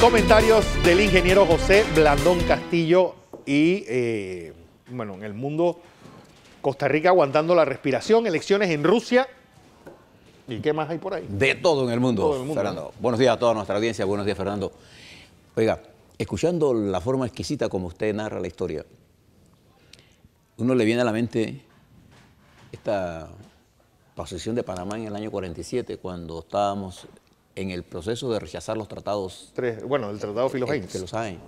Comentarios del ingeniero José Blandón Castillo y, bueno, en el mundo, Costa Rica aguantando la respiración, elecciones en Rusia. ¿Y qué más hay por ahí? De todo en el mundo, Todo el mundo, Fernando. Buenos días a toda nuestra audiencia. Buenos días, Fernando. Oiga, escuchando la forma exquisita como usted narra la historia, uno le viene a la mente esta posesión de Panamá en el año 47, cuando estábamos en el proceso de rechazar los tratados. Bueno, el Tratado Filo-Haines. Que los hay.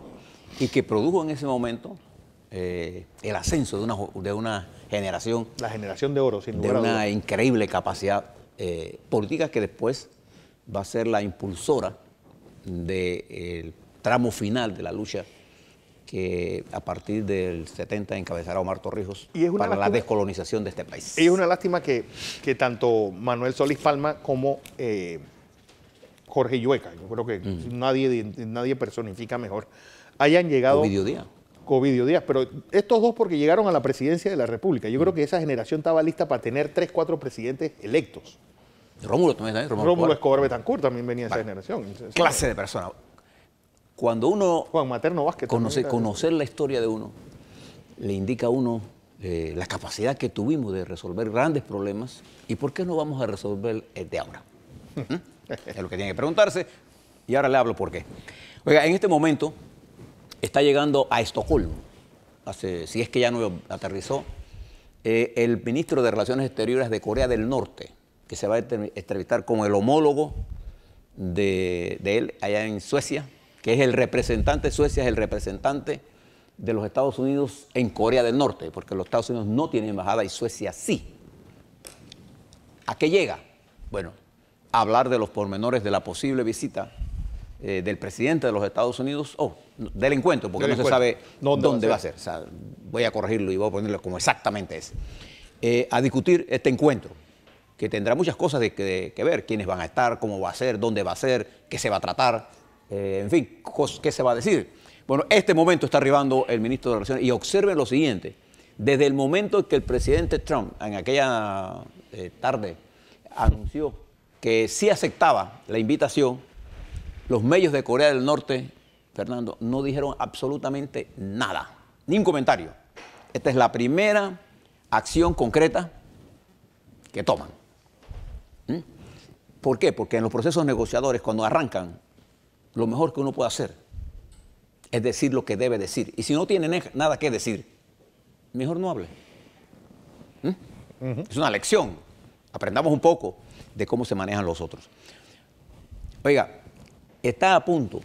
Y que produjo en ese momento el ascenso de una generación. La generación de oro, sin lugar a dudas. De una increíble capacidad política que después va a ser la impulsora del tramo final de la lucha que a partir del 70 encabezará Omar Torrijos para la descolonización de este país. Y es una lástima que tanto Manuel Solís Palma como Jorge Llueca, yo creo que nadie personifica mejor, hayan llegado... Ovidio Díaz, pero estos dos porque llegaron a la presidencia de la República. Yo creo que esa generación estaba lista para tener 3, 4 presidentes electos. Rómulo también, Rómulo Escobar Betancourt también venía de esa generación. Clase de persona. Cuando uno Juan Materno Vázquez conocer la historia de uno, le indica a uno la capacidad que tuvimos de resolver grandes problemas y por qué no vamos a resolver el de ahora. Es lo que tiene que preguntarse y ahora le hablo por qué. Oiga, en este momento está llegando a Estocolmo, si es que ya no aterrizó, el ministro de Relaciones Exteriores de Corea del Norte, que se va a entrevistar con el homólogo de él allá en Suecia, que es el representante, Suecia es el representante de los Estados Unidos en Corea del Norte, porque los Estados Unidos no tienen embajada y Suecia sí. ¿A qué llega? Bueno, a hablar de los pormenores de la posible visita del presidente de los Estados Unidos, del encuentro, porque no se sabe dónde va a ser. O sea, voy a corregirlo y voy a ponerlo como exactamente es. A discutir este encuentro, que tendrá muchas cosas que ver, quiénes van a estar, cómo va a ser, dónde va a ser, qué se va a tratar, en fin, qué se va a decir. Bueno, este momento está arribando el ministro de Relaciones y observen lo siguiente, desde el momento en que el presidente Trump, en aquella tarde, anunció que sí aceptaba la invitación, los medios de Corea del Norte, Fernando, no dijeron absolutamente nada, ni un comentario. Esta es la primera acción concreta que toman. ¿Por qué? Porque en los procesos negociadores, cuando arrancan, lo mejor que uno puede hacer es decir lo que debe decir. Y si no tiene nada que decir, mejor no hable. Es una lección. Aprendamos un poco de cómo se manejan los otros. Oiga, está a punto,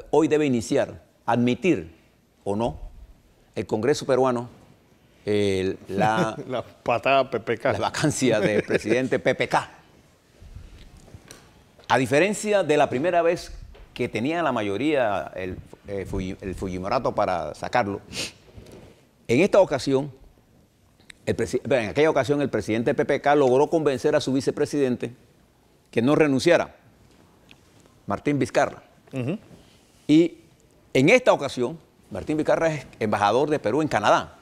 hoy debe iniciar, admitir o no, el Congreso peruano, la patada PPK. La vacancia del presidente PPK. A diferencia de la primera vez que tenía la mayoría el Fujimorato para sacarlo, en esta ocasión, en aquella ocasión el presidente PPK logró convencer a su vicepresidente que no renunciara, Martín Vizcarra. Y en esta ocasión, Martín Vizcarra es embajador de Perú en Canadá.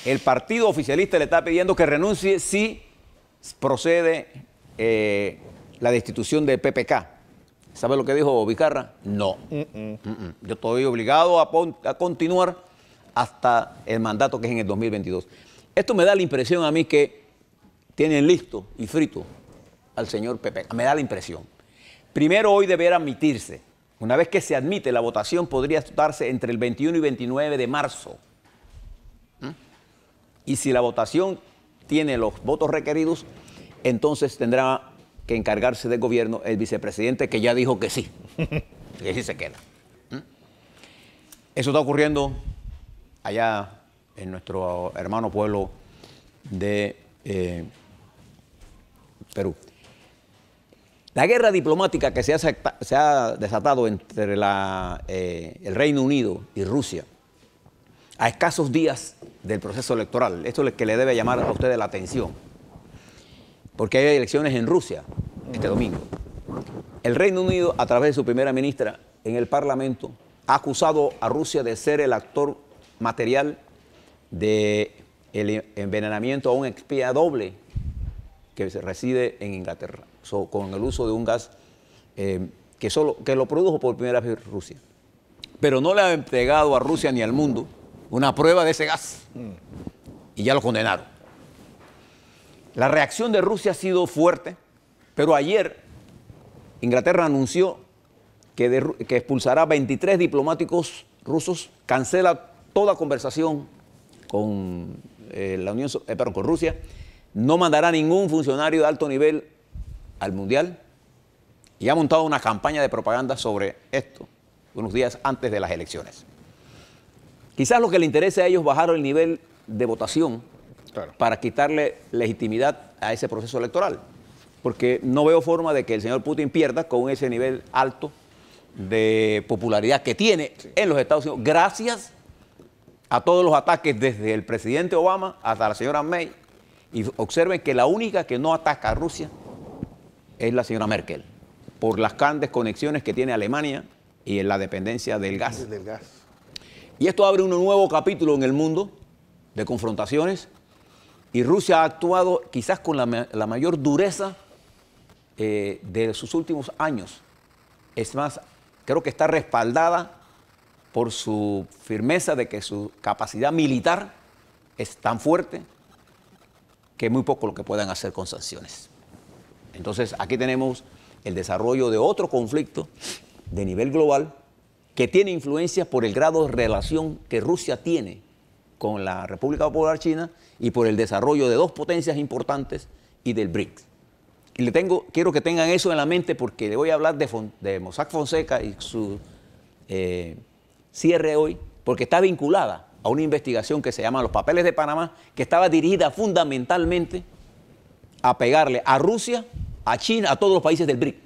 El partido oficialista le está pidiendo que renuncie si procede la destitución de PPK. ¿Sabe lo que dijo Vizcarra? No. Yo estoy obligado a continuar hasta el mandato que es en el 2022. Esto me da la impresión a mí que tienen listo y frito al señor PPK. Me da la impresión. Primero, hoy deberá admitirse. Una vez que se admite, la votación podría darse entre el 21 y 29 de marzo. Y si la votación tiene los votos requeridos, entonces tendrá que encargarse del gobierno el vicepresidente, que ya dijo que sí, que sí se queda. Eso está ocurriendo allá en nuestro hermano pueblo de Perú. La guerra diplomática que se ha desatado entre el Reino Unido y Rusia a escasos días del proceso electoral, esto es lo que le debe llamar a ustedes la atención, porque hay elecciones en Rusia este domingo. El Reino Unido, a través de su primera ministra en el Parlamento, ha acusado a Rusia de ser el actor material del envenenamiento a un espía doble que reside en Inglaterra, con el uso de un gas que lo produjo por primera vez Rusia. Pero no le ha entregado a Rusia ni al mundo una prueba de ese gas. Y ya lo condenaron. La reacción de Rusia ha sido fuerte, pero ayer Inglaterra anunció que expulsará 23 diplomáticos rusos, cancela toda conversación con, con Rusia, no mandará ningún funcionario de alto nivel al Mundial y ha montado una campaña de propaganda sobre esto unos días antes de las elecciones. Quizás lo que le interese a ellos bajar el nivel de votación para quitarle legitimidad a ese proceso electoral, porque no veo forma de que el señor Putin pierda con ese nivel alto de popularidad que tiene en los Estados Unidos, gracias a todos los ataques desde el presidente Obama hasta la señora May. Y observen que la única que no ataca a Rusia es la señora Merkel, por las grandes conexiones que tiene Alemania y en la dependencia del gas. Y esto abre un nuevo capítulo en el mundo de confrontaciones, y Rusia ha actuado quizás con la mayor dureza de sus últimos años. Es más, creo que está respaldada por su firmeza de que su capacidad militar es tan fuerte que es muy poco lo que puedan hacer con sanciones. Entonces, aquí tenemos el desarrollo de otro conflicto de nivel global que tiene influencia por el grado de relación que Rusia tiene con la República Popular China y por el desarrollo de dos potencias importantes y del BRICS. Y quiero que tengan eso en la mente porque le voy a hablar de Mossack Fonseca y su cierre hoy, porque está vinculada a una investigación que se llama Los Papeles de Panamá, que estaba dirigida fundamentalmente a pegarle a Rusia, a China, a todos los países del BRIC,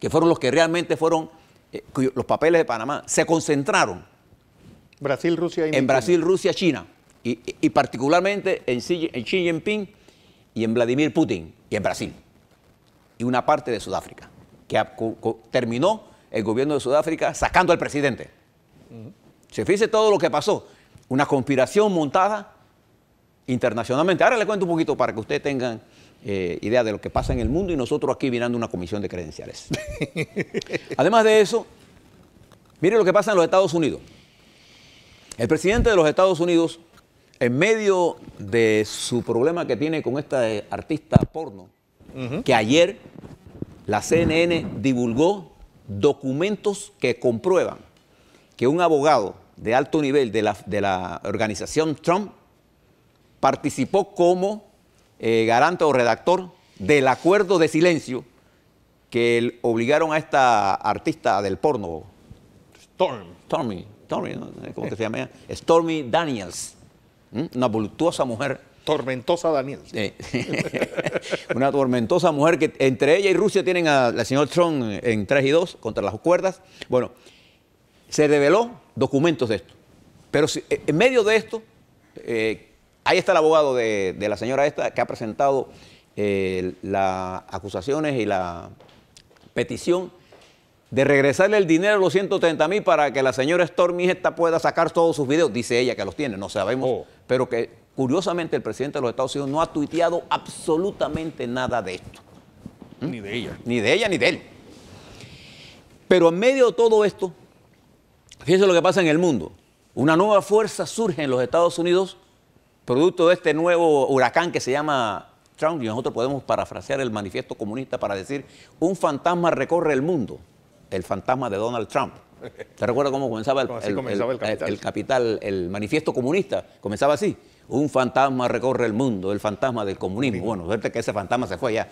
que fueron los que realmente fueron, los papeles de Panamá se concentraron Brasil, Rusia y en Brasil, Rusia, China, y particularmente en Xi Jinping y en Vladimir Putin y en Brasil, y una parte de Sudáfrica, que terminó el gobierno de Sudáfrica sacando al presidente. Se fíjese todo lo que pasó, una conspiración montada internacionalmente. Ahora le cuento un poquito para que ustedes tengan idea de lo que pasa en el mundo y nosotros aquí mirando una comisión de credenciales. Además de eso, mire lo que pasa en los Estados Unidos. El presidente de los Estados Unidos, en medio de su problema que tiene con esta artista porno, que ayer la CNN divulgó documentos que comprueban que un abogado de alto nivel de la organización Trump participó como garante o redactor del acuerdo de silencio que obligaron a esta artista del porno, Stormy, ¿no? ¿Cómo que se llama ella? Stormy Daniels, una voluptuosa mujer. Tormentosa Daniels. Una tormentosa mujer que entre ella y Rusia tienen al señor Trump en 3-2 contra las cuerdas. Bueno, se reveló documentos de esto. Pero en medio de esto, ahí está el abogado de la señora esta que ha presentado las acusaciones y la petición de regresarle el dinero, los 130,000, para que la señora Stormy esta pueda sacar todos sus videos. Dice ella que los tiene, no sabemos, pero que curiosamente el presidente de los Estados Unidos no ha tuiteado absolutamente nada de esto. Ni de ella. Ni de ella ni de él. Pero en medio de todo esto, fíjense lo que pasa en el mundo. Una nueva fuerza surge en los Estados Unidos, producto de este nuevo huracán que se llama Trump, y nosotros podemos parafrasear el manifiesto comunista para decir, un fantasma recorre el mundo, el fantasma de Donald Trump. ¿Se recuerda cómo comenzaba el Capital, el manifiesto comunista? Comenzaba así, un fantasma recorre el mundo, el fantasma del comunismo. Bueno, suerte que ese fantasma se fue ya.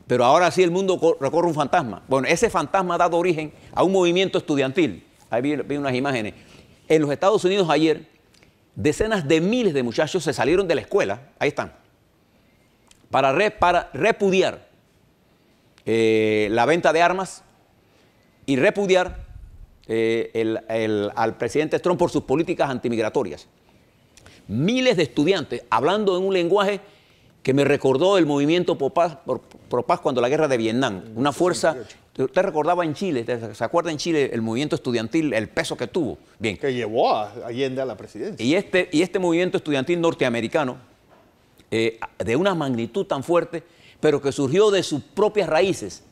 Pero ahora sí el mundo recorre un fantasma. Bueno, ese fantasma ha dado origen a un movimiento estudiantil. Ahí vi unas imágenes. En los Estados Unidos ayer, decenas de miles de muchachos se salieron de la escuela, ahí están, para repudiar la venta de armas y repudiar al presidente Trump por sus políticas antimigratorias. Miles de estudiantes hablando en un lenguaje que me recordó el movimiento pro paz cuando la guerra de Vietnam, una fuerza. Usted recordaba en Chile, ¿se acuerda en Chile el movimiento estudiantil, el peso que tuvo? Bien. Que llevó a Allende a la presidencia. Y este movimiento estudiantil norteamericano, de una magnitud tan fuerte, pero que surgió de sus propias raíces,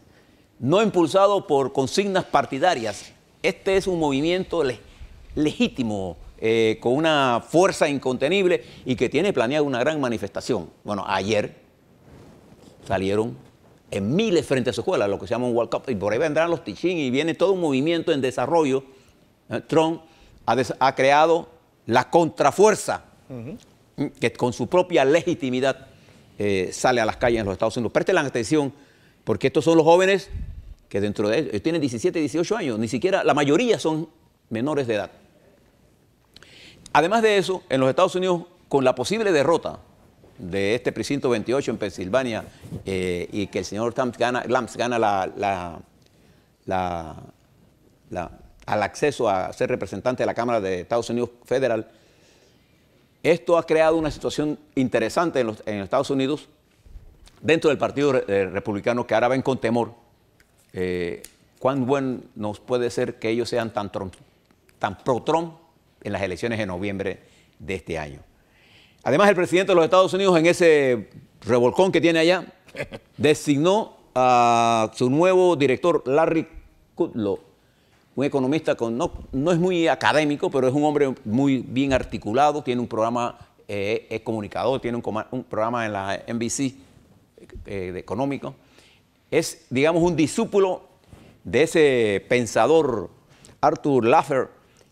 no impulsado por consignas partidarias. Este es un movimiento legítimo, con una fuerza incontenible y que tiene planeada una gran manifestación. Bueno, ayer salieron en miles frente a su escuela, lo que se llama un World Cup, y por ahí vendrán los teaching y viene todo un movimiento en desarrollo. Trump ha creado la contrafuerza que con su propia legitimidad sale a las calles en los Estados Unidos. Presten atención, porque estos son los jóvenes que dentro de ellos tienen 17, 18 años, ni siquiera, la mayoría son menores de edad. Además de eso, en los Estados Unidos, con la posible derrota de este precinto 28 en Pensilvania y que el señor Trump gana al acceso a ser representante de la Cámara de Estados Unidos Federal, esto ha creado una situación interesante en Estados Unidos dentro del Partido Republicano, que ahora ven con temor cuán bueno nos puede ser que ellos sean tan pro-Trump en las elecciones de noviembre de este año. Además, el presidente de los Estados Unidos, en ese revolcón que tiene allá, designó a su nuevo director, Larry Kudlow, un economista no es muy académico, pero es un hombre muy bien articulado, tiene un programa, es comunicador, tiene un programa en la NBC económico. Es, digamos, un discípulo de ese pensador Arthur Laffer,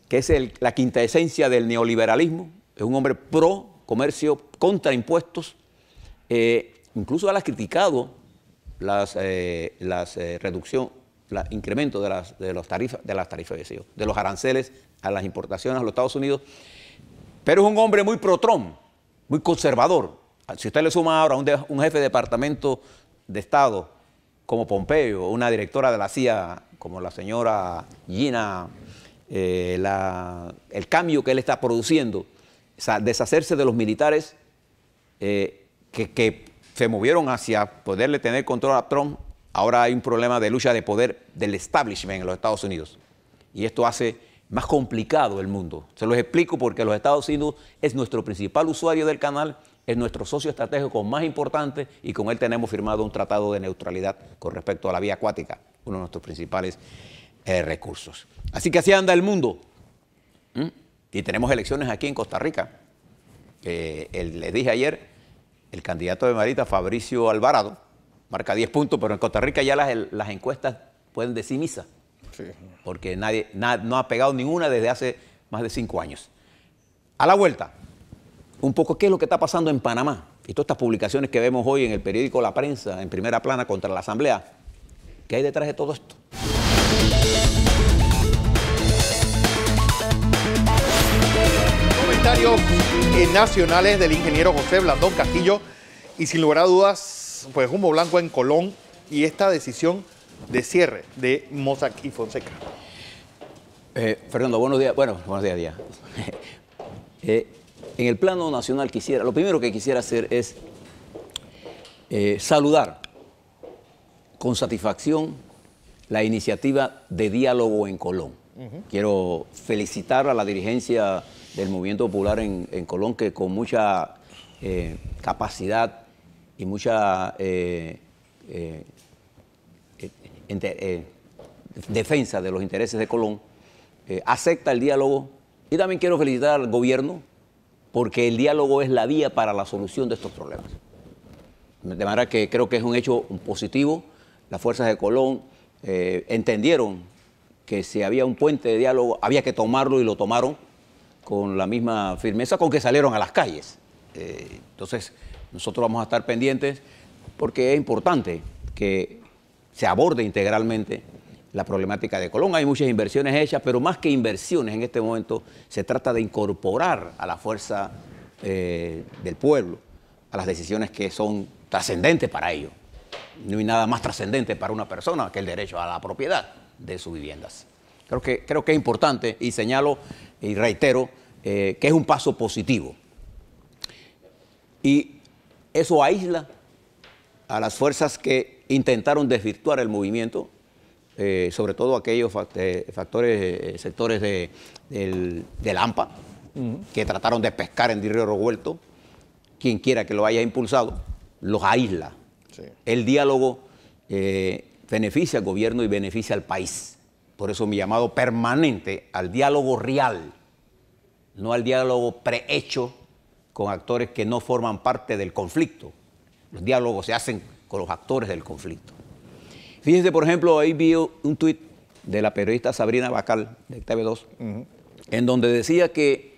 que es la quintaesencia del neoliberalismo. Es un hombre pro comercio, contra impuestos. Incluso él ha criticado incremento de las tarifas, de los aranceles a las importaciones a los Estados Unidos. Pero es un hombre muy pro-Trump, muy conservador. Si usted le suma ahora un jefe de departamento de Estado como Pompeo, una directora de la CIA como la señora Gina, el cambio que él está produciendo, o sea, deshacerse de los militares que se movieron hacia poderle tener control a Trump. Ahora hay un problema de lucha de poder del establishment en los Estados Unidos. Y esto hace más complicado el mundo. Se los explico porque los Estados Unidos es nuestro principal usuario del canal, es nuestro socio estratégico más importante y con él tenemos firmado un tratado de neutralidad con respecto a la vía acuática, uno de nuestros principales recursos. Así que así anda el mundo. Y tenemos elecciones aquí en Costa Rica. Les dije ayer, el candidato de Marita, Fabricio Alvarado, marca 10 puntos, pero en Costa Rica ya las encuestas pueden decir misa. Sí. Porque no ha pegado ninguna desde hace más de 5 años. A la vuelta, un poco qué es lo que está pasando en Panamá. Y todas estas publicaciones que vemos hoy en el periódico La Prensa, en primera plana contra la Asamblea. ¿Qué hay detrás de todo esto? Comentarios nacionales del ingeniero José Blandón Castillo. Y sin lugar a dudas, pues humo blanco en Colón y esta decisión de cierre de Mossack y Fonseca. Fernando, buenos días. Bueno, buenos días. En el plano nacional lo primero que quisiera hacer es saludar con satisfacción la iniciativa de diálogo en Colón. Quiero felicitar a la dirigencia del Movimiento Popular en Colón, que con mucha capacidad y mucha defensa de los intereses de Colón, acepta el diálogo. Y también quiero felicitar al gobierno porque el diálogo es la vía para la solución de estos problemas. De manera que creo que es un hecho positivo. Las fuerzas de Colón entendieron que si había un puente de diálogo había que tomarlo y lo tomaron con la misma firmeza con que salieron a las calles. Entonces, nosotros vamos a estar pendientes porque es importante que se aborde integralmente la problemática de Colón. Hay muchas inversiones hechas, pero más que inversiones en este momento se trata de incorporar a la fuerza del pueblo a las decisiones que son trascendentes para ellos. No hay nada más trascendente para una persona que el derecho a la propiedad de sus viviendas. Creo que es importante y señalo y reitero que es un paso positivo. Y eso aísla a las fuerzas que intentaron desvirtuar el movimiento, sobre todo aquellos sectores del AMPA, que trataron de pescar en río revuelto. Quien quiera que lo haya impulsado, los aísla. Sí. El diálogo, beneficia al gobierno y beneficia al país. Por eso mi llamado permanente al diálogo real, no al diálogo prehecho con actores que no forman parte del conflicto. Los diálogos se hacen con los actores del conflicto. Fíjense, por ejemplo, ahí vi un tuit de la periodista Sabrina Bacal, de TV2, en donde decía que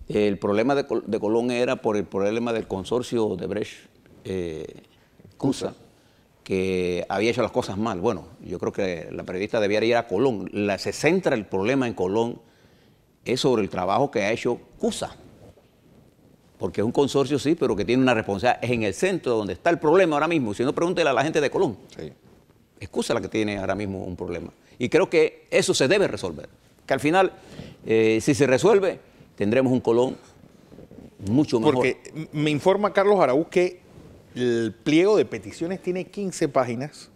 el problema de Colón era por el problema del consorcio de Brecht-Cusa, que había hecho las cosas mal. Bueno, yo creo que la periodista debiera ir a Colón. Se centra el problema en Colón es sobre el trabajo que ha hecho Cusa. Porque es un consorcio, sí, pero que tiene una responsabilidad. Es en el centro donde está el problema ahora mismo. Si no, pregúntele a la gente de Colón. Sí. Es Cusa la que tiene ahora mismo un problema. Y creo que eso se debe resolver. Que al final, si se resuelve, tendremos un Colón mucho mejor. Porque me informa Carlos Araúz que el pliego de peticiones tiene 15 páginas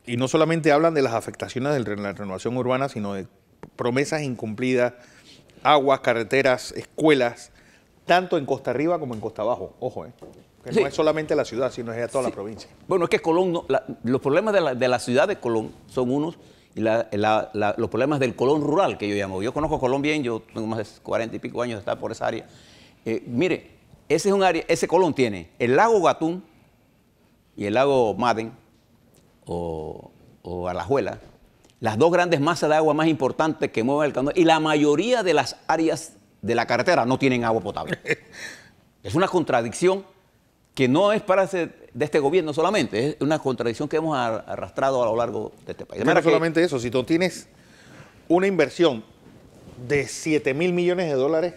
y no solamente hablan de las afectaciones de la renovación urbana, sino de promesas incumplidas, aguas, carreteras, escuelas, tanto en Costa Arriba como en Costa Abajo. Ojo, que sí. No es solamente la ciudad, sino es toda la provincia. Bueno, es que Colón, los problemas de la ciudad de Colón son unos, y los problemas del Colón rural, que yo llamo. Yo conozco Colón bien, yo tengo más de 40 y pico años de estar por esa área. Mire, ese es un área, ese Colón tiene el lago Gatún y el lago Madden o Alajuela, las dos grandes masas de agua más importantes que mueven el canal, y la mayoría de las áreas de la carretera no tienen agua potable. Es una contradicción que no es para de este gobierno solamente, es una contradicción que hemos arrastrado a lo largo de este país. No solamente eso, si tú tienes una inversión de 7.000 millones de dólares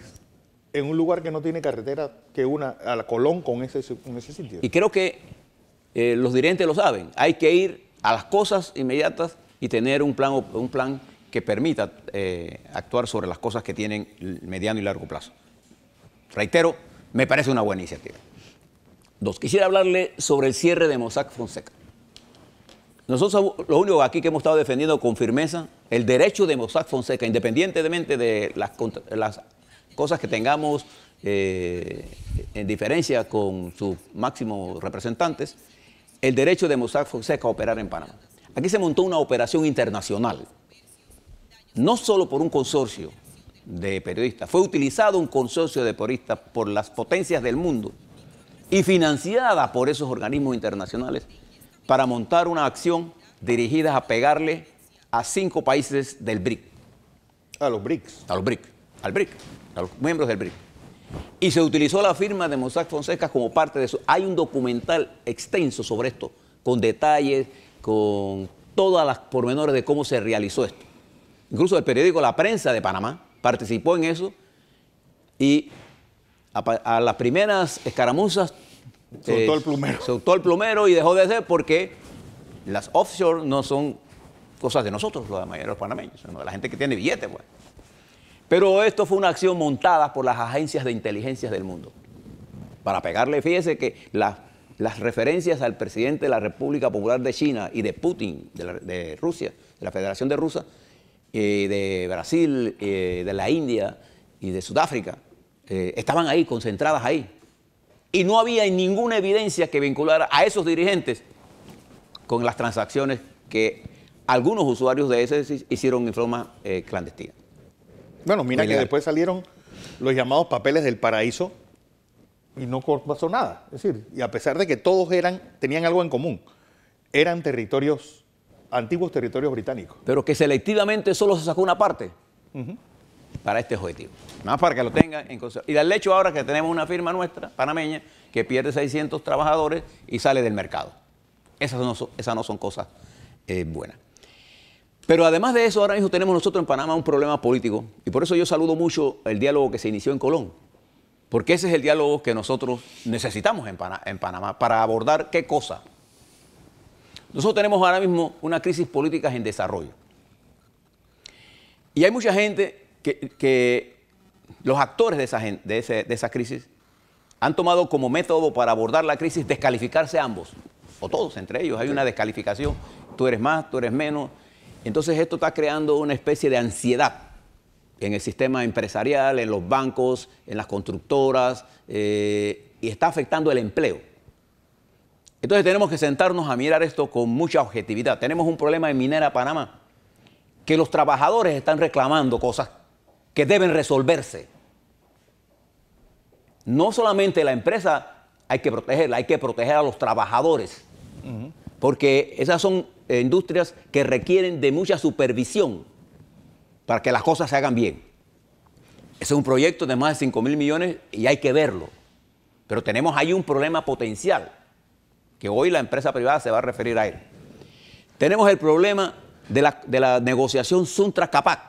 en un lugar que no tiene carretera que una a la Colón con ese sitio. Y creo que los dirigentes lo saben, hay que ir a las cosas inmediatas y tener un plan que permita actuar sobre las cosas que tienen mediano y largo plazo. Reitero, me parece una buena iniciativa. Dos, quisiera hablarle sobre el cierre de Mossack Fonseca. Nosotros lo único aquí que hemos estado defendiendo con firmeza, el derecho de Mossack Fonseca, independientemente de las cosas que tengamos en diferencia con sus máximos representantes, el derecho de Mossack Fonseca a operar en Panamá. Aquí se montó una operación internacional, no solo por un consorcio de periodistas, fue utilizado un consorcio de periodistas por las potencias del mundo y financiada por esos organismos internacionales para montar una acción dirigida a pegarle a 5 países del BRIC. A los BRICS. A los BRIC, a los miembros del BRIC. Y se utilizó la firma de Mossack Fonseca como parte de eso. Hay un documental extenso sobre esto, con detalles, con todas las pormenores de cómo se realizó esto. Incluso el periódico La Prensa de Panamá participó en eso y a las primeras escaramuzas soltó el plumero. Soltó el plumero y dejó de ser porque las offshore no son cosas de nosotros, la mayoría de los panameños, sino de la gente que tiene billetes, pues. Pero esto fue una acción montada por las agencias de inteligencia del mundo para pegarle. Fíjese que las referencias al presidente de la República Popular de China y de Putin, de Rusia, de la Federación de Rusia, de Brasil, de la India y de Sudáfrica, estaban ahí, concentradas ahí. Y no había ninguna evidencia que vinculara a esos dirigentes con las transacciones que algunos usuarios de ese hicieron en forma clandestina. Bueno, mira que después salieron los llamados papeles del paraíso y no pasó nada. Es decir, y a pesar de que todos tenían algo en común, eran antiguos territorios británicos. Pero que selectivamente solo se sacó una parte para este objetivo. Nada más para que lo tengan en consideración. Y del hecho ahora que tenemos una firma nuestra, panameña, que pierde 600 trabajadores y sale del mercado. Esas no son cosas buenas. Pero además de eso, ahora mismo tenemos nosotros en Panamá un problema político. Y por eso yo saludo mucho el diálogo que se inició en Colón. Porque ese es el diálogo que nosotros necesitamos en Panamá para abordar qué cosa. Nosotros tenemos ahora mismo una crisis política en desarrollo. Y hay mucha gente que los actores de esa crisis han tomado como método para abordar la crisis descalificarse ambos, o todos entre ellos. Hay una descalificación, tú eres más, tú eres menos. Entonces esto está creando una especie de ansiedad en el sistema empresarial, en los bancos, en las constructoras, y está afectando el empleo. Entonces tenemos que sentarnos a mirar esto con mucha objetividad. Tenemos un problema en Minera Panamá, que los trabajadores están reclamando cosas que deben resolverse. No solamente la empresa hay que protegerla, hay que proteger a los trabajadores, porque esas son industrias que requieren de mucha supervisión para que las cosas se hagan bien. Ese es un proyecto de más de 5.000 millones y hay que verlo. Pero tenemos ahí un problema potencial, que hoy la empresa privada se va a referir a él. Tenemos el problema de la negociación Suntra-Capac,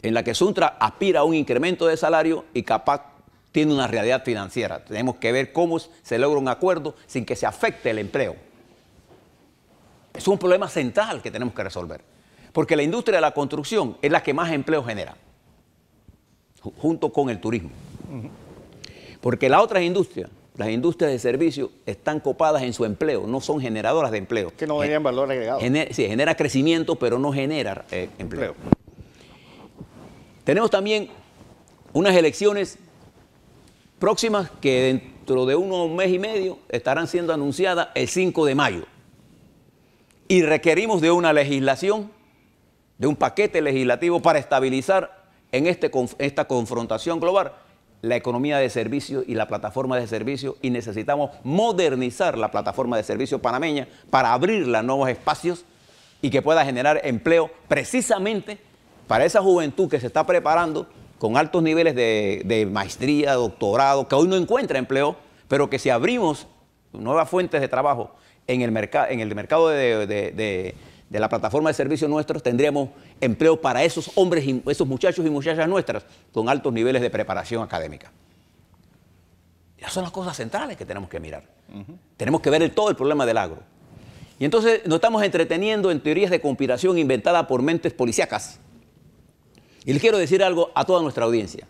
en la que Suntra aspira a un incremento de salario y Capac tiene una realidad financiera. Tenemos que ver cómo se logra un acuerdo sin que se afecte el empleo. Es un problema central que tenemos que resolver, porque la industria de la construcción es la que más empleo genera, junto con el turismo. Porque las otras industrias, las industrias de servicio, están copadas en su empleo, no son generadoras de empleo. Que no generan valor agregado. Sí, genera crecimiento, pero no genera empleo. Tenemos también unas elecciones próximas que dentro de un mes y medio estarán siendo anunciadas el 5 de mayo. Y requerimos de una legislación, de un paquete legislativo para estabilizar en esta confrontación global la economía de servicios y la plataforma de servicios, y necesitamos modernizar la plataforma de servicios panameña para abrirla a nuevos espacios y que pueda generar empleo precisamente para esa juventud que se está preparando con altos niveles de maestría, doctorado, que hoy no encuentra empleo, pero que si abrimos nuevas fuentes de trabajo en el mercado de la plataforma de servicios nuestros, tendríamos empleo para esos hombres, esos muchachos y muchachas nuestras con altos niveles de preparación académica. Esas son las cosas centrales que tenemos que mirar. Tenemos que ver todo el problema del agro. Y entonces nos estamos entreteniendo en teorías de conspiración inventadas por mentes policíacas. Y les quiero decir algo a toda nuestra audiencia.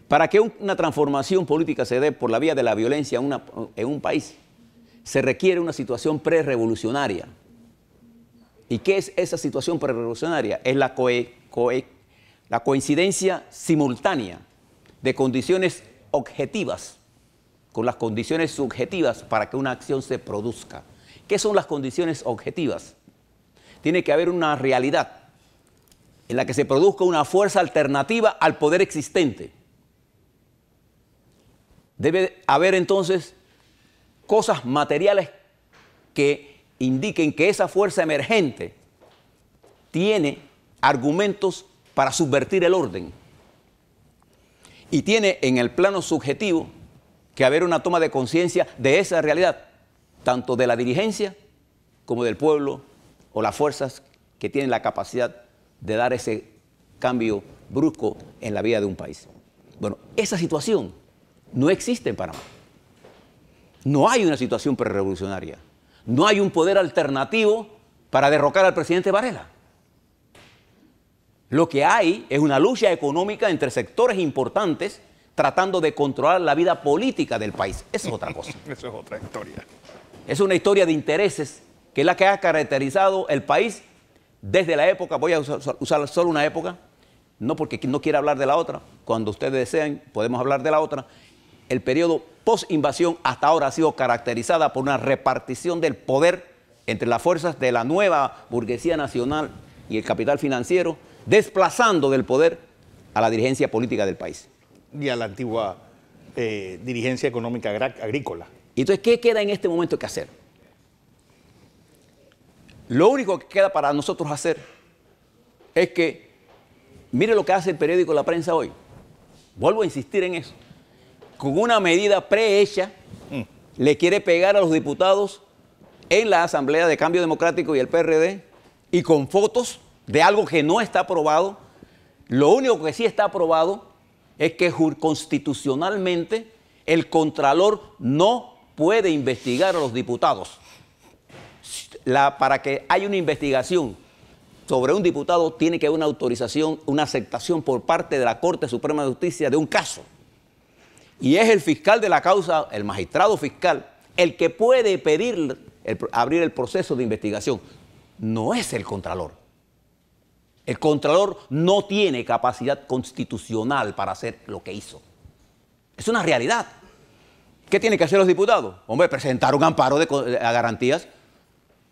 Para que una transformación política se dé por la vía de la violencia en un país, se requiere una situación prerevolucionaria. ¿Y qué es esa situación prerevolucionaria? Es la coincidencia simultánea de condiciones objetivas con las condiciones subjetivas para que una acción se produzca. ¿Qué son las condiciones objetivas? Tiene que haber una realidad en la que se produzca una fuerza alternativa al poder existente. Debe haber entonces cosas materiales que indiquen que esa fuerza emergente tiene argumentos para subvertir el orden. Y tiene en el plano subjetivo que haber una toma de conciencia de esa realidad, tanto de la dirigencia como del pueblo o las fuerzas que tienen la capacidad de dar ese cambio brusco en la vida de un país. Bueno, esa situación no existe en Panamá. No hay una situación prerevolucionaria. No hay un poder alternativo para derrocar al presidente Varela. Lo que hay es una lucha económica entre sectores importantes tratando de controlar la vida política del país. Eso es otra cosa. Eso es otra historia. Es una historia de intereses que es la que ha caracterizado el país desde la época, voy a usar solo una época, no porque no quiera hablar de la otra, cuando ustedes deseen podemos hablar de la otra. El periodo post-invasión hasta ahora ha sido caracterizada por una repartición del poder entre las fuerzas de la nueva burguesía nacional y el capital financiero, desplazando del poder a la dirigencia política del país. Y a la antigua dirigencia económica agrícola. Y entonces, ¿qué queda en este momento que hacer? Lo único que queda para nosotros hacer es que, mire lo que hace el periódico La Prensa hoy. Vuelvo a insistir en eso. Con una medida prehecha, le quiere pegar a los diputados en la Asamblea de Cambio Democrático y el PRD, y con fotos de algo que no está aprobado. Lo único que sí está aprobado es que constitucionalmente el Contralor no puede investigar a los diputados. Para que haya una investigación sobre un diputado tiene que haber una autorización, una aceptación por parte de la Corte Suprema de Justicia de un caso. Y es el fiscal de la causa, el magistrado fiscal, el que puede pedir abrir el proceso de investigación. No es el Contralor. El Contralor no tiene capacidad constitucional para hacer lo que hizo. Es una realidad. ¿Qué tienen que hacer los diputados? Hombre, presentar un amparo a garantías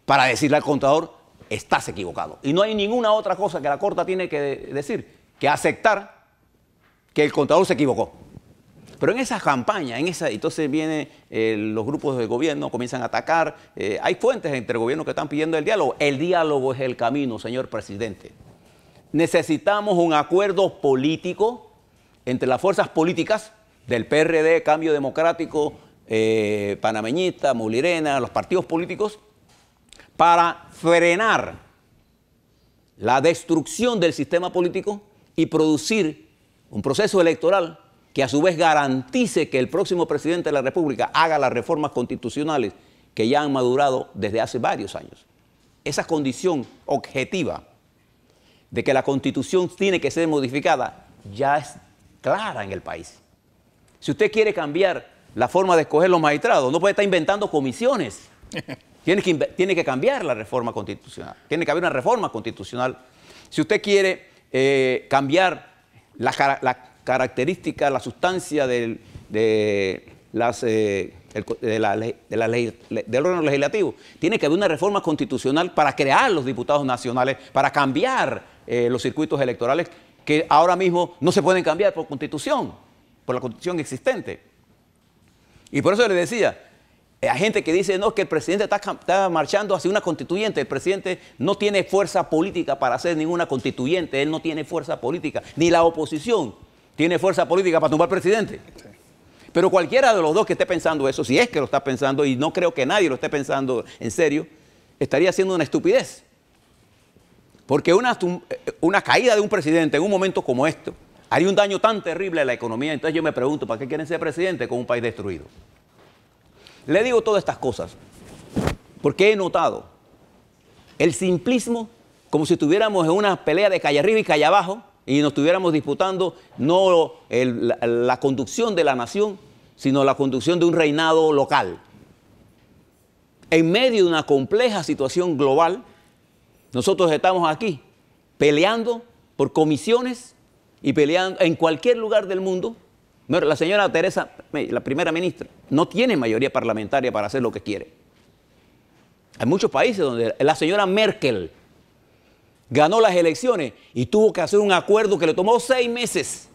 para decirle al contador, estás equivocado. Y no hay ninguna otra cosa que la Corte tiene que decir, que aceptar que el contador se equivocó. Pero en esa campaña, entonces vienen los grupos de gobierno, comienzan a atacar. Hay fuentes entre gobiernos que están pidiendo el diálogo. El diálogo es el camino, señor presidente. Necesitamos un acuerdo político entre las fuerzas políticas del PRD, Cambio Democrático, Panameñista, Mulirena, los partidos políticos, para frenar la destrucción del sistema político y producir un proceso electoral que a su vez garantice que el próximo presidente de la República haga las reformas constitucionales que ya han madurado desde hace varios años. Esa condición objetiva de que la Constitución tiene que ser modificada ya es clara en el país. Si usted quiere cambiar la forma de escoger los magistrados, no puede estar inventando comisiones. Tiene que cambiar la reforma constitucional. Tiene que haber una reforma constitucional. Si usted quiere cambiar la característica, la sustancia del órgano legislativo, tiene que haber una reforma constitucional para crear los diputados nacionales, para cambiar los circuitos electorales que ahora mismo no se pueden cambiar por constitución, por la constitución existente. Y por eso le decía, hay gente que dice, no, que el presidente está marchando hacia una constituyente. El presidente no tiene fuerza política para hacer ninguna constituyente. Él no tiene fuerza política. Ni la oposición tiene fuerza política para tumbar presidente. Sí. Pero cualquiera de los dos que esté pensando eso, si es que lo está pensando, y no creo que nadie lo esté pensando en serio, estaría haciendo una estupidez. Porque una caída de un presidente en un momento como este haría un daño tan terrible a la economía. Entonces yo me pregunto, ¿para qué quieren ser presidente con un país destruido? Le digo todas estas cosas porque he notado el simplismo, como si estuviéramos en una pelea de calle arriba y calle abajo y nos estuviéramos disputando no la conducción de la nación, sino la conducción de un reinado local. En medio de una compleja situación global, nosotros estamos aquí peleando por comisiones y peleando en cualquier lugar del mundo. La señora Teresa, la primera ministra, no tiene mayoría parlamentaria para hacer lo que quiere. Hay muchos países donde la señora Merkel ganó las elecciones y tuvo que hacer un acuerdo que le tomó 6 meses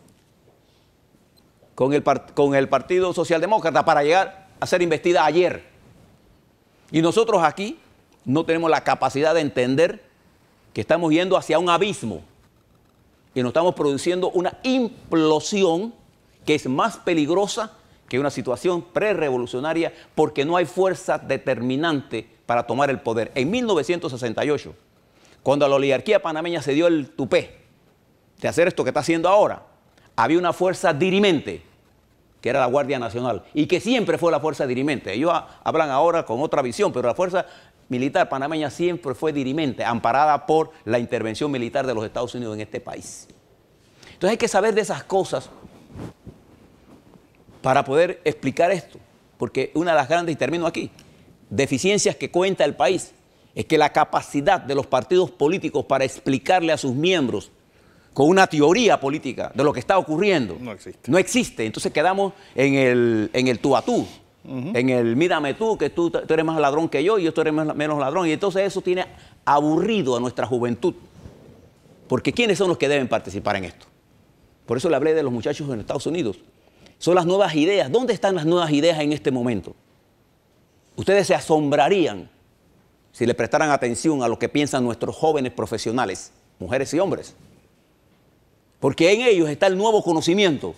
con el Partido Socialdemócrata para llegar a ser investida ayer. Y nosotros aquí no tenemos la capacidad de entender que estamos yendo hacia un abismo y nos estamos produciendo una implosión que es más peligrosa que una situación prerevolucionaria porque no hay fuerza determinante para tomar el poder. En 1968, cuando a la oligarquía panameña se dio el tupé de hacer esto que está haciendo ahora, había una fuerza dirimente, que era la Guardia Nacional, y que siempre fue la fuerza dirimente. Ellos hablan ahora con otra visión, pero la fuerza militar panameña siempre fue dirimente, amparada por la intervención militar de los Estados Unidos en este país. Entonces hay que saber de esas cosas para poder explicar esto, porque una de las grandes, y termino aquí, deficiencias que cuenta el país es que la capacidad de los partidos políticos para explicarle a sus miembros con una teoría política de lo que está ocurriendo no existe. Entonces quedamos en el tú a tú, en el mírame tú, que tú eres más ladrón que yo y yo eres menos ladrón. Y entonces eso tiene aburrido a nuestra juventud, porque ¿quiénes son los que deben participar en esto? Por eso le hablé de los muchachos en Estados Unidos. Son las nuevas ideas. ¿Dónde están las nuevas ideas en este momento? Ustedes se asombrarían si le prestaran atención a lo que piensan nuestros jóvenes profesionales, mujeres y hombres. Porque en ellos está el nuevo conocimiento.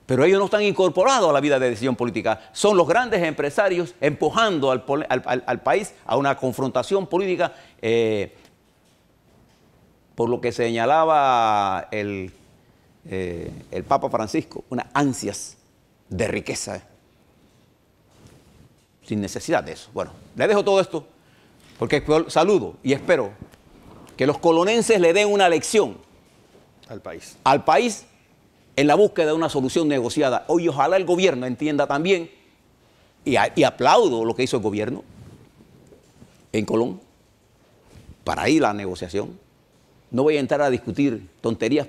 Pero ellos no están incorporados a la vida de decisión política. Son los grandes empresarios empujando al país a una confrontación política por lo que señalaba el Papa Francisco, unas ansias de riqueza sin necesidad de eso. Bueno, le dejo todo esto porque saludo y espero que los colonenses le den una lección al país en la búsqueda de una solución negociada. Hoy ojalá el gobierno entienda también, y aplaudo lo que hizo el gobierno en Colón para ir a la negociación. No voy a entrar a discutir tonterías.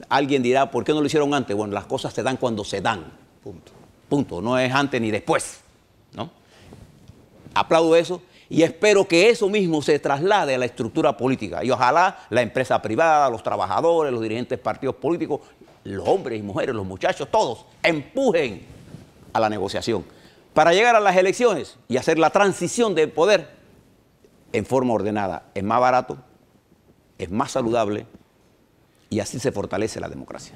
Alguien dirá, ¿por qué no lo hicieron antes? Bueno, las cosas se dan cuando se dan. Punto. Punto. No es antes ni después, ¿no? Aplaudo eso y espero que eso mismo se traslade a la estructura política. Y ojalá la empresa privada, los trabajadores, los dirigentes de partidos políticos, los hombres y mujeres, los muchachos, todos empujen a la negociación para llegar a las elecciones y hacer la transición de poder en forma ordenada. Es más barato, es más saludable y así se fortalece la democracia.